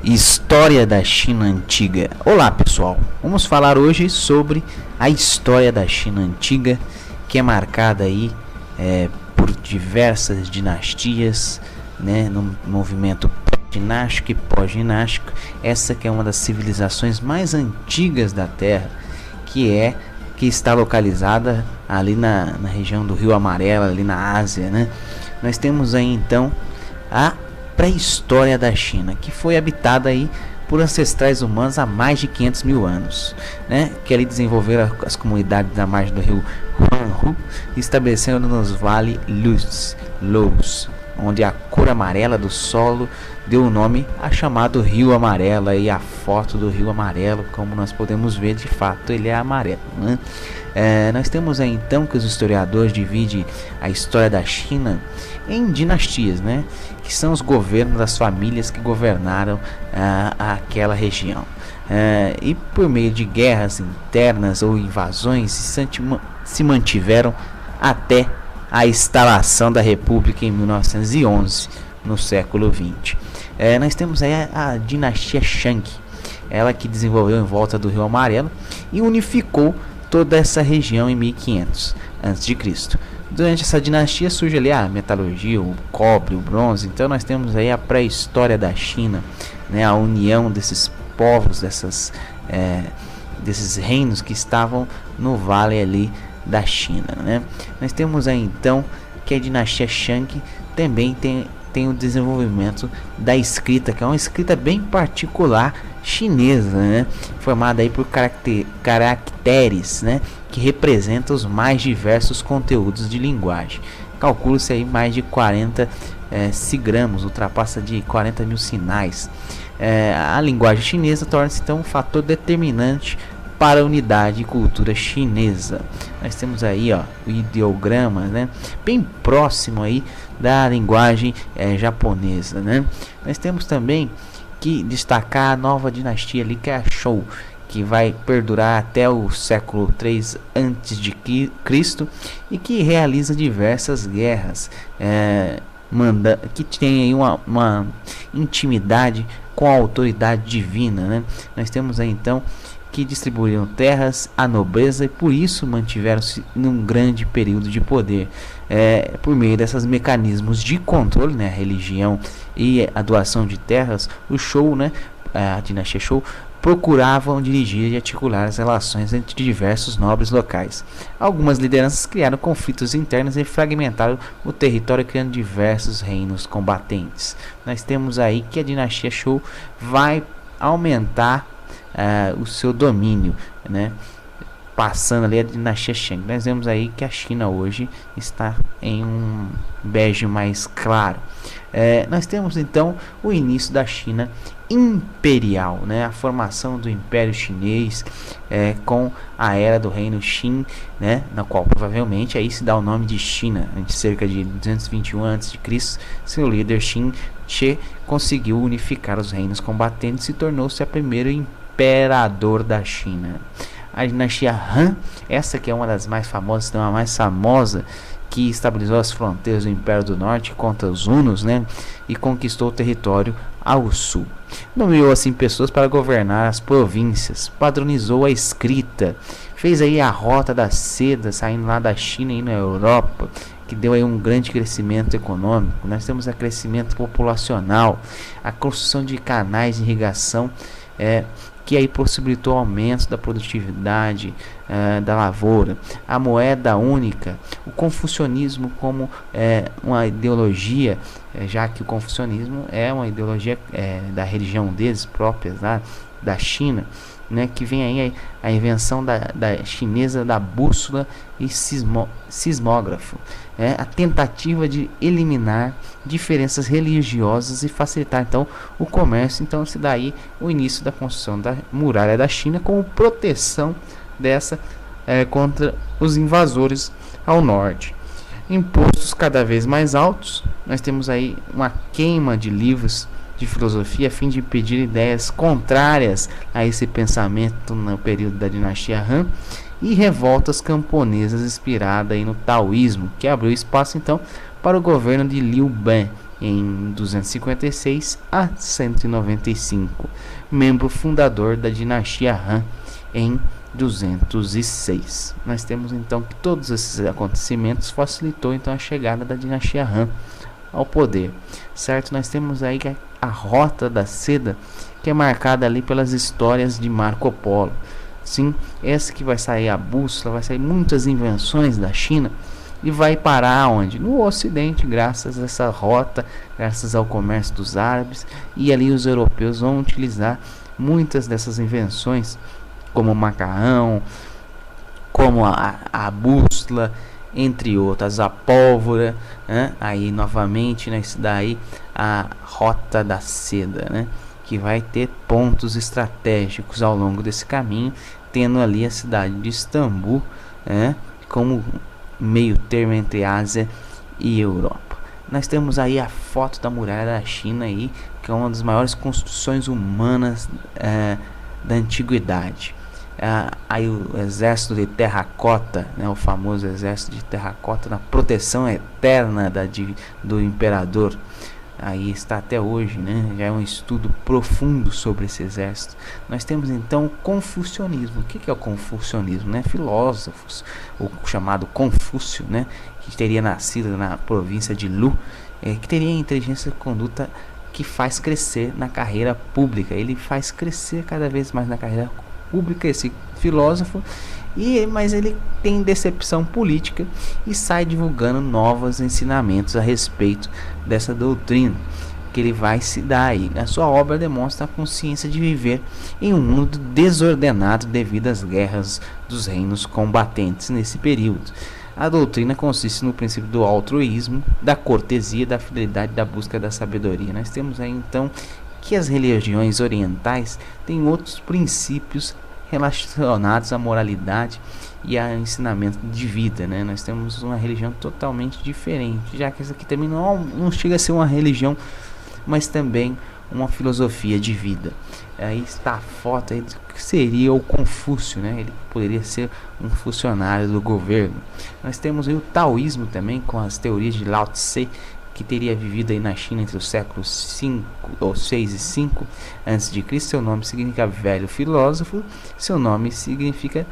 História da China Antiga. Olá pessoal, vamos falar hoje sobre a história da China Antiga, que é marcada aí por diversas dinastias, né, no movimento pré-dinástico e pós-dinástico. Essa que é uma das civilizações mais antigas da Terra, que está localizada ali na região do Rio Amarelo, ali na Ásia, né? Nós temos aí então a pré-história da China, que foi habitada aí por ancestrais humanos há mais de 500 mil anos, né? Que ali desenvolveram as comunidades da margem do rio Huanghu, estabelecendo nos vales Lous, onde a cor amarela do solo deu o nome a chamado Rio Amarelo. E a foto do Rio Amarelo, como nós podemos ver, de fato ele é amarelo, né? Nós temos aí então que os historiadores dividem a história da China em dinastias, né? Que são os governos das famílias que governaram aquela região. E por meio de guerras internas ou invasões se mantiveram até a instalação da República em 1911, no século XX. Nós temos aí a dinastia Shang, ela que desenvolveu em volta do Rio Amarelo e unificou toda essa região em 1500 a.C. Durante essa dinastia surge ali a metalurgia, o cobre, o bronze. Então nós temos aí a pré-história da China, né, a união desses povos, desses reinos que estavam no vale ali da China, né? Nós temos aí então que a dinastia Shang também tem o desenvolvimento da escrita, que é uma escrita bem particular chinesa, né? Formada aí por caracteres, né, que representam os mais diversos conteúdos de linguagem. Calcula-se aí mais de 40 sigramos, ultrapassa de 40 mil sinais. A linguagem chinesa torna-se então um fator determinante para a unidade e cultura chinesa. Nós temos aí o ideograma, né, bem próximo aí da linguagem japonesa, né? Nós temos também que destacar a nova dinastia ali, que é a Zhou, que vai perdurar até o século 3 a.C. e que realiza diversas guerras, que tem aí uma intimidade com a autoridade divina, né? Nós temos aí então que distribuíram terras à nobreza e por isso mantiveram-se num grande período de poder, por meio desses mecanismos de controle, né, a religião e a doação de terras. O Zhou, né, a dinastia Zhou, procuravam dirigir e articular as relações entre diversos nobres locais. Algumas lideranças criaram conflitos internos e fragmentaram o território, criando diversos reinos combatentes. Nós temos aí que a dinastia Zhou vai aumentar o seu domínio, né, passando ali a dinastia Shang. Nós vemos aí que a China hoje está em um bege mais claro. Nós temos então o início da China imperial, né, a formação do Império Chinês, com a era do Reino Qin, né, na qual provavelmente aí se dá o nome de China. Em cerca de 221 a.C., seu líder Qin Shi conseguiu unificar os reinos combatentes e tornou-se a primeiro imperador da China. A dinastia Han, essa que é uma das mais famosas, não a mais famosa, que estabilizou as fronteiras do Império do Norte contra os hunos, né, e conquistou o território ao sul. Nomeou assim pessoas para governar as províncias, padronizou a escrita, fez aí a rota da seda saindo lá da China e na Europa, que deu aí um grande crescimento econômico. Nós temos o crescimento populacional, a construção de canais de irrigação, que aí possibilitou o aumento da produtividade da lavoura, a moeda única, o confucionismo como uma ideologia, já que o confucionismo é uma ideologia da religião deles próprias, da China, né, que vem aí a invenção da chinesa da bússola e sismógrafo, a tentativa de eliminar diferenças religiosas e facilitar então o comércio. Então se dá aí o início da construção da muralha da China como proteção dessa contra os invasores ao norte. Impostos cada vez mais altos. Nós temos aí uma queima de livros de filosofia a fim de impedir ideias contrárias a esse pensamento no período da dinastia Han, e revoltas camponesas inspiradas aí no taoísmo, que abriu espaço então para o governo de Liu Ban, em 256 a 195, membro fundador da dinastia Han em 206. Nós temos então que todos esses acontecimentos facilitou então a chegada da dinastia Han ao poder, certo? Nós temos aí a Rota da Seda, que é marcada ali pelas histórias de Marco Polo. Sim, essa que vai sair a bússola, vai sair muitas invenções da China e vai parar onde? No Ocidente, graças a essa rota, graças ao comércio dos árabes, e ali os europeus vão utilizar muitas dessas invenções, como o macarrão, como a bússola, entre outras, a pólvora, né? Aí novamente, né, isso daí, a Rota da Seda, né, que vai ter pontos estratégicos ao longo desse caminho, tendo ali a cidade de Istambul, né, como meio termo entre Ásia e Europa. Nós temos aí a foto da muralha da China aí, que é uma das maiores construções humanas da antiguidade. Aí o exército de terracota, né, o famoso exército de terracota, na proteção eterna do imperador. Aí está até hoje, né? Já é um estudo profundo sobre esse exército. Nós temos então o confucionismo. O que é o confucionismo? Né? Filósofos, o chamado Confúcio, né, que teria nascido na província de Lu, que teria inteligência de conduta que faz crescer na carreira pública. Ele faz crescer cada vez mais na carreira pública, esse filósofo, mas ele tem decepção política e sai divulgando novos ensinamentos a respeito dessa doutrina que ele vai se dar aí. A sua obra demonstra a consciência de viver em um mundo desordenado devido às guerras dos reinos combatentes nesse período. A doutrina consiste no princípio do altruísmo, da cortesia, da fidelidade, da busca da sabedoria. Nós temos aí então que as religiões orientais têm outros princípios relacionados à moralidade e a ensinamento de vida, né? Nós temos uma religião totalmente diferente, já que essa aqui também não chega a ser uma religião, mas também uma filosofia de vida. Aí está a foto aí do que seria o Confúcio, né? Ele poderia ser um funcionário do governo. Nós temos aí o taoísmo também, com as teorias de Lao Tse, que teria vivido aí na China entre os séculos 6 e 5 a.C. Seu nome significa velho filósofo. Seu nome significa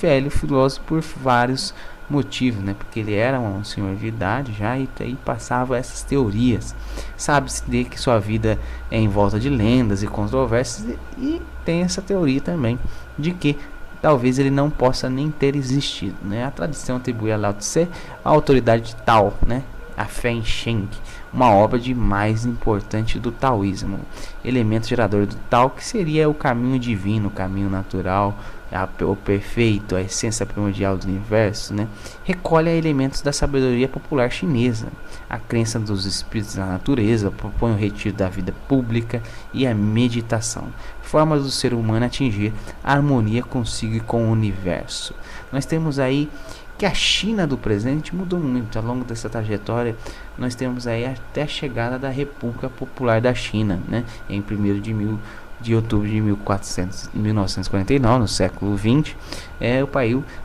velho filósofo por vários motivos, né? Porque ele era um senhor de idade já e aí passava essas teorias. Sabe-se de que sua vida é em volta de lendas e controvérsias, e tem essa teoria também de que talvez ele não possa nem ter existido, né? A tradição atribui a Lao Tse a autoridade de Tao, né? A fé em Sheng, uma obra de mais importante do taoísmo, elemento gerador do Tao, que seria o caminho divino, o caminho natural, o perfeito, a essência primordial do universo, né? Recolhe elementos da sabedoria popular chinesa, a crença dos espíritos da natureza, propõe o retiro da vida pública e a meditação, formas do ser humano atingir a harmonia consigo e com o universo. Nós temos aí que a China do presente mudou muito ao longo dessa trajetória. Nós temos aí até a chegada da República Popular da China, né, em 1º de outubro de 1949, no século 20.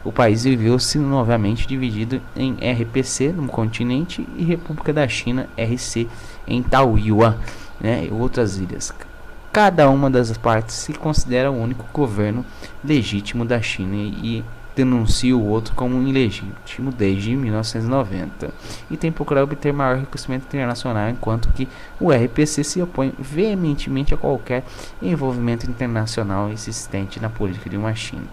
O país viveu-se novamente dividido em RPC no continente e República da China, RC, em Taoyuan, né, e outras ilhas. Cada uma das partes se considera o único governo legítimo da China e denuncia o outro como ilegítimo desde 1990 e tem procurado obter maior reconhecimento internacional, enquanto que o RPC se opõe veementemente a qualquer envolvimento internacional existente na política de uma China.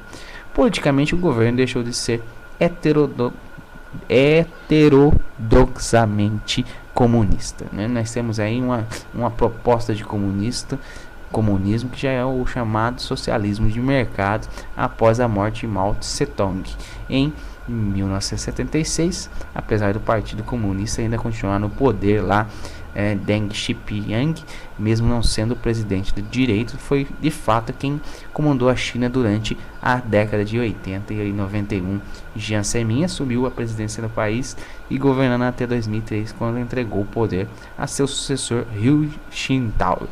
Politicamente, o governo deixou de ser heterodoxamente comunista, né? Nós temos aí uma proposta de comunismo, que já é o chamado socialismo de mercado após a morte de Mao Tse-tung em 1976, apesar do Partido Comunista ainda continuar no poder lá. Deng Xiaoping, mesmo não sendo o presidente do direito, foi de fato quem comandou a China durante a década de 80 e 91. Jiang Zemin assumiu a presidência do país e governando até 2003, quando entregou o poder a seu sucessor Hu Jintao,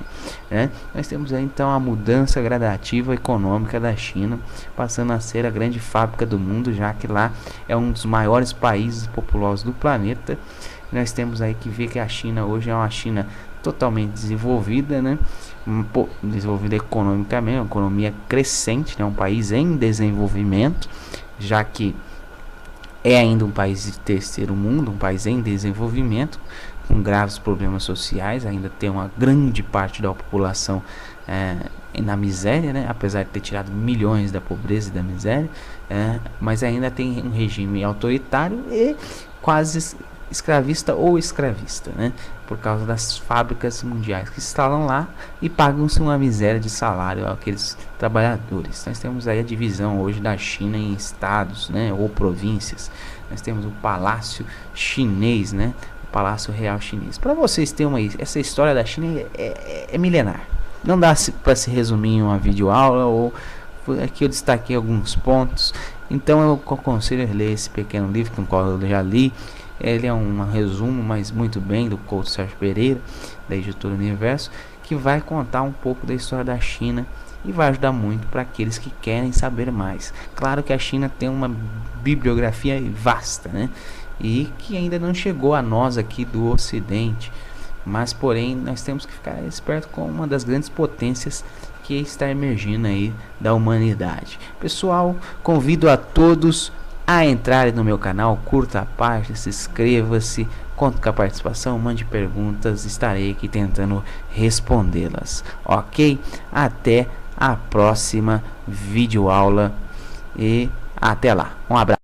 né? Nós temos aí então a mudança gradativa econômica da China, passando a ser a grande fábrica do mundo, já que lá é um dos maiores países populosos do planeta, Nós temos aí que ver que a China hoje é uma China totalmente desenvolvida, né? Desenvolvida economicamente, uma economia crescente, né? Um país em desenvolvimento, já que é ainda um país de terceiro mundo, um país em desenvolvimento, com graves problemas sociais, ainda tem uma grande parte da população na miséria, né? Apesar de ter tirado milhões da pobreza e da miséria, mas ainda tem um regime autoritário e quase escravista ou escravista, né? Por causa das fábricas mundiais que instalam lá e pagam-se uma miséria de salário àqueles trabalhadores. Nós temos aí a divisão hoje da China em estados, né? Ou províncias. Nós temos o Palácio Chinês, né? O Palácio Real Chinês. Para vocês terem essa história da China é milenar. Não dá para se resumir em uma videoaula, ou aqui eu destaquei alguns pontos. Então eu aconselho a ler esse pequeno livro, com o qual eu já li. Ele é um resumo, mas muito bem, do Couto Sérgio Pereira, da Editora Universo, que vai contar um pouco da história da China e vai ajudar muito para aqueles que querem saber mais. Claro que a China tem uma bibliografia vasta, né? E que ainda não chegou a nós aqui do Ocidente, mas porém nós temos que ficar esperto com uma das grandes potências que está emergindo aí da humanidade. Pessoal, convido a todos a entrarem no meu canal, curta a página, se inscreva-se, conto com a participação, mande perguntas, estarei aqui tentando respondê-las, ok? Até a próxima videoaula e até lá, um abraço.